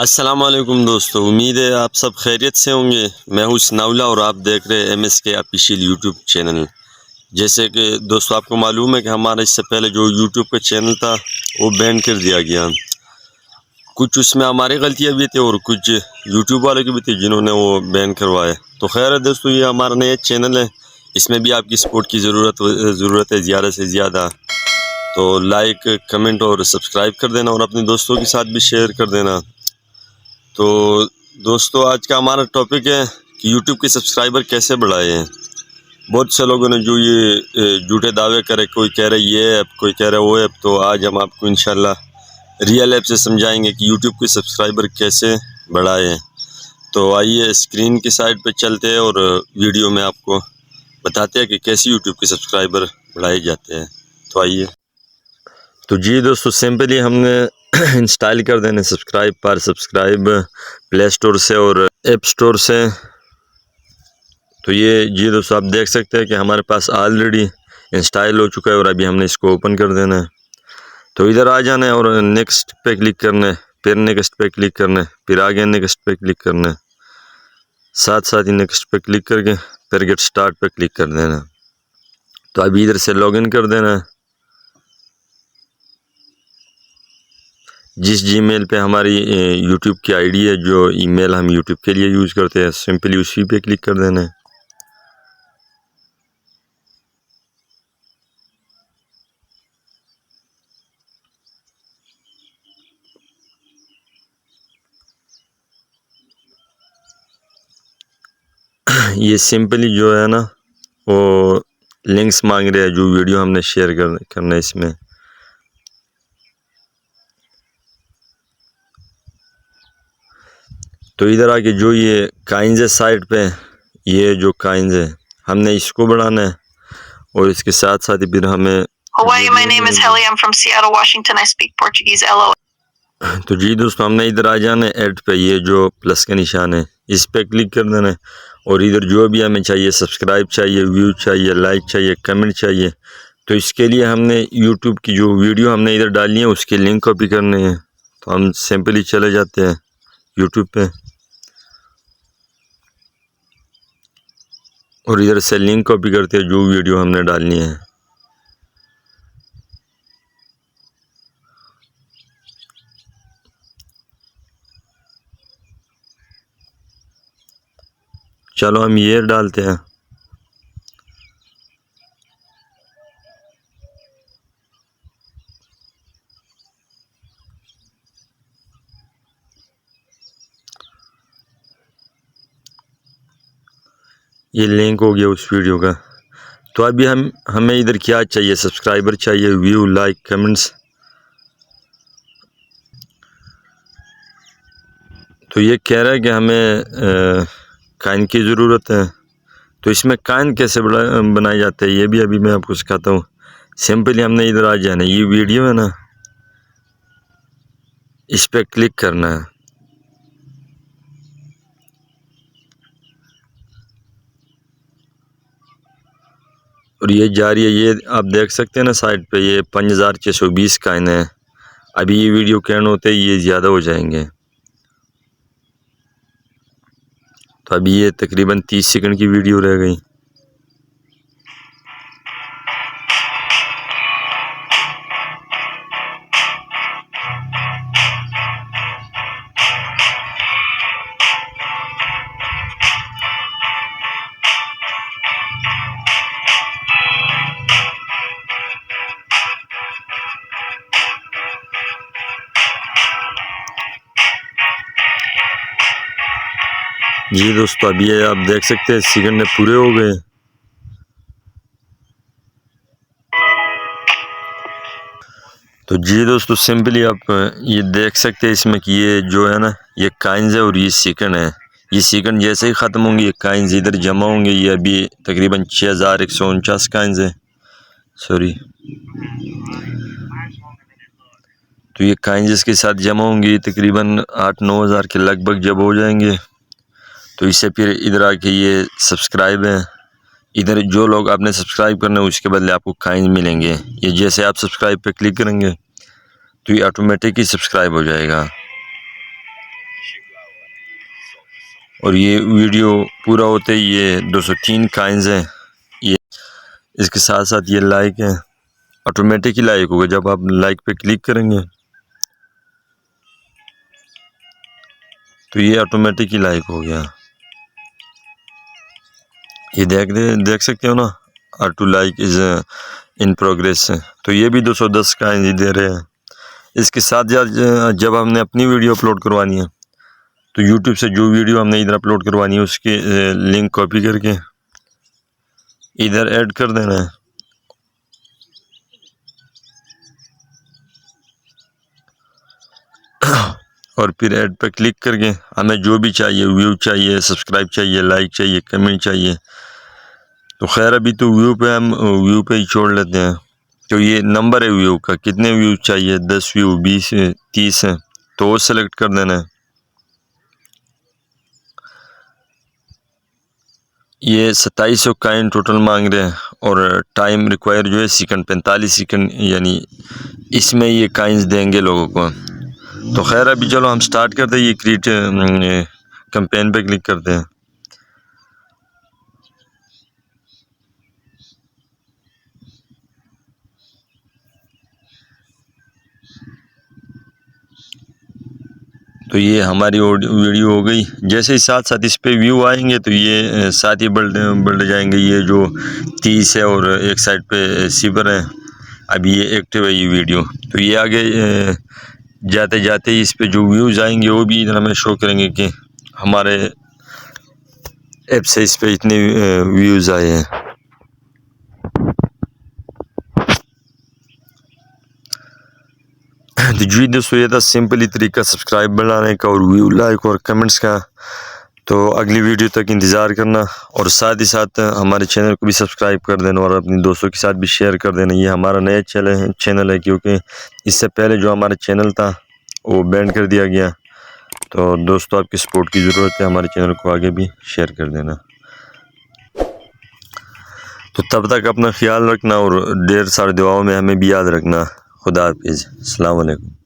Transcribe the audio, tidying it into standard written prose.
अस्सलामुअलैकुम दोस्तों, उम्मीद है आप सब खैरियत से होंगे। मैं हूँ सनाउल्लाह और आप देख रहे हैं MSK ऑफिशियल यूट्यूब चैनल। जैसे कि दोस्तों आपको मालूम है कि हमारा इससे पहले जो यूट्यूब का चैनल था वो बैन कर दिया गया। कुछ उसमें हमारी गलतियाँ भी थी और कुछ यूट्यूब वालों की भी थी जिन्होंने वो बैन करवाए। तो खैर है दोस्तों, ये हमारा नया चैनल है, इसमें भी आपकी सपोर्ट की ज़रूरत है ज़्यादा से ज़्यादा। तो लाइक, कमेंट और सब्सक्राइब कर देना और अपने दोस्तों के साथ भी शेयर कर देना। तो दोस्तों आज का हमारा टॉपिक है कि यूट्यूब के सब्सक्राइबर कैसे बढ़ाए हैं। बहुत से लोगों ने जो ये झूठे दावे करे, कोई कह रहा है ये ऐप, कोई कह रहा है वो ऐप। तो आज हम आपको इंशाल्लाह रियल ऐप से समझाएंगे कि यूट्यूब के सब्सक्राइबर कैसे बढ़ाए हैं। तो आइए स्क्रीन की साइड पे चलते हैं और वीडियो में आपको बताते हैं कि कैसे यूट्यूब के सब्सक्राइबर बढ़ाए जाते हैं। तो आइए। तो जी दोस्तों, सिंपली हमने इंस्टॉल कर देने सब्सक्राइब प्ले स्टोर से और ऐप स्टोर से। तो ये जी दोस्तों आप देख सकते हैं कि हमारे पास ऑलरेडी इंस्टॉल हो चुका है और अभी हमने इसको ओपन कर देना है। तो इधर आ जाना है और नेक्स्ट पे क्लिक करना है, फिर नेक्स्ट पे क्लिक करना है, फिर आगे नेक्स्ट पे क्लिक करना है, साथ साथ ही नेक्स्ट पे क्लिक करके फिर गेट स्टार्ट पे क्लिक कर देना है। तो अभी इधर से लॉगिन कर देना है। जिस जीमेल पे हमारी यूट्यूब की आईडी है, जो ईमेल हम यूट्यूब के लिए यूज़ करते हैं, सिंपली उसी पे क्लिक कर देना है। ये सिंपली जो है ना वो लिंक्स मांग रहे हैं, जो वीडियो हमने शेयर करना है इसमें। तो इधर आके जो ये काइंस है साइड पे, ये जो काइंस है हमने इसको बढ़ाना है और इसके साथ साथ ही फिर हमें Hawaii, my name is Helly. I'm from Seattle, Washington. I speak Portuguese. LOL. तो जी दोस्तों हमने इधर आ जाना है ऐड पे, ये जो प्लस का निशान है इस पे क्लिक कर देना है और इधर जो भी हमें चाहिए, सब्सक्राइब चाहिए, व्यू चाहिए, लाइक चाहिए, कमेंट चाहिए, तो इसके लिए हमने यूट्यूब की जो वीडियो हमने इधर डालनी है उसकी लिंक कॉपी करनी है। तो हम सिंपली चले जाते हैं यूट्यूब पे और इधर से लिंक कॉपी करते हैं जो वीडियो हमने डालनी है। चलो हम ये डालते हैं। ये लिंक हो गया उस वीडियो का। तो अभी हमें इधर क्या चाहिए, सब्सक्राइबर चाहिए, व्यू, लाइक, कमेंट्स। तो ये कह रहा है कि हमें काइन की ज़रूरत है। तो इसमें काइन कैसे बनाया जाता है ये भी अभी मैं आपको सिखाता हूँ। सिंपली हमने इधर आ जाना है, ये वीडियो है ना, इस पर क्लिक करना है और ये जा रही है। ये आप देख सकते हैं ना साइड पे, ये 5620 काइन है। अभी ये वीडियो कैन होते ही ये ज़्यादा हो जाएंगे। तो अभी ये तकरीबन 30 सेकंड की वीडियो रह गई। जी दोस्तों अभी ये आप देख सकते हैं सेकंड पूरे हो गए। तो जी दोस्तों सिंपली आप ये देख सकते हैं इसमें कि ये जो है ना ये काइंस है और ये सेकंड है। ये सेकंड जैसे ही ख़त्म होंगे ये काइंस इधर जमा होंगे। ये अभी तकरीबन 6149 काइंस है, सॉरी। तो ये काइंस इसके साथ जमा होंगे तकरीबन 8-9 हज़ार के लगभग जब हो जाएंगे। तो इससे फिर इधर आके ये सब्सक्राइब है, इधर जो लोग आपने सब्सक्राइब करना है उसके बदले आपको काइंस मिलेंगे। ये जैसे आप सब्सक्राइब पे क्लिक करेंगे तो ये ऑटोमेटिक ही सब्सक्राइब हो जाएगा। और ये वीडियो पूरा होते ही ये 203 काइंस हैं। ये इसके साथ साथ ये लाइक है, ऑटोमेटिक ही लाइक होगा। जब आप लाइक पे क्लिक करेंगे तो ये ऑटोमेटिक ही लाइक हो गया। ये देख सकते हो ना, are to like is in progress. तो ये भी 210 काइंस दे रहे हैं। इसके साथ जब हमने अपनी वीडियो अपलोड करवानी है तो यूट्यूब से जो वीडियो हमने इधर अपलोड करवानी है उसके लिंक कॉपी करके इधर ऐड कर देना है। और फिर ऐड पर क्लिक करके हमें जो भी चाहिए, व्यू चाहिए, सब्सक्राइब चाहिए, लाइक चाहिए, कमेंट चाहिए, तो खैर अभी तो व्यू पे हम व्यू पे ही छोड़ लेते हैं। तो ये नंबर है व्यू का, कितने व्यू चाहिए, 10 व्यू, 20, 30 है, तो वो सेलेक्ट कर देना है। ये 2700 काइन टोटल मांग रहे हैं और टाइम रिक्वायर जो है सेकंड, 45 सेकंड, यानी इसमें ये काइंस देंगे लोगों को। तो खैर अभी चलो हम स्टार्ट करते हैं। ये क्रिएट कैंपेन पे क्लिक करते हैं। तो ये हमारी वीडियो हो गई। जैसे ही साथ साथ इस पे व्यू आएंगे तो ये साथ ही बढ़ जाएंगे। ये जो 30 है और एक साइड पे सिबर है, अभी ये एक्टिव है ये वीडियो। तो ये आगे जाते जाते इस पे जो व्यूज़ आएंगे वो भी इधर हमें शो करेंगे कि हमारे ऐप से इस पे इतने व्यूज़ आए हैं। तो जी दोस्तों, ये था सिंपली तरीका सब्सक्राइब बढ़ाने का और व्यू, लाइक और कमेंट्स का। तो अगली वीडियो तक इंतज़ार करना और साथ ही साथ हमारे चैनल को भी सब्सक्राइब कर देना और अपने दोस्तों के साथ भी शेयर कर देना। ये हमारा नया चैनल है क्योंकि इससे पहले जो हमारा चैनल था वो बैन कर दिया गया। तो दोस्तों, आपकी सपोर्ट की ज़रूरत है, हमारे चैनल को आगे भी शेयर कर देना। तो तब तक अपना ख्याल रखना और ढेर सारी दुआओं में हमें भी याद रखना। खुदा हाफिज़, अस्सलाम वालेकुम।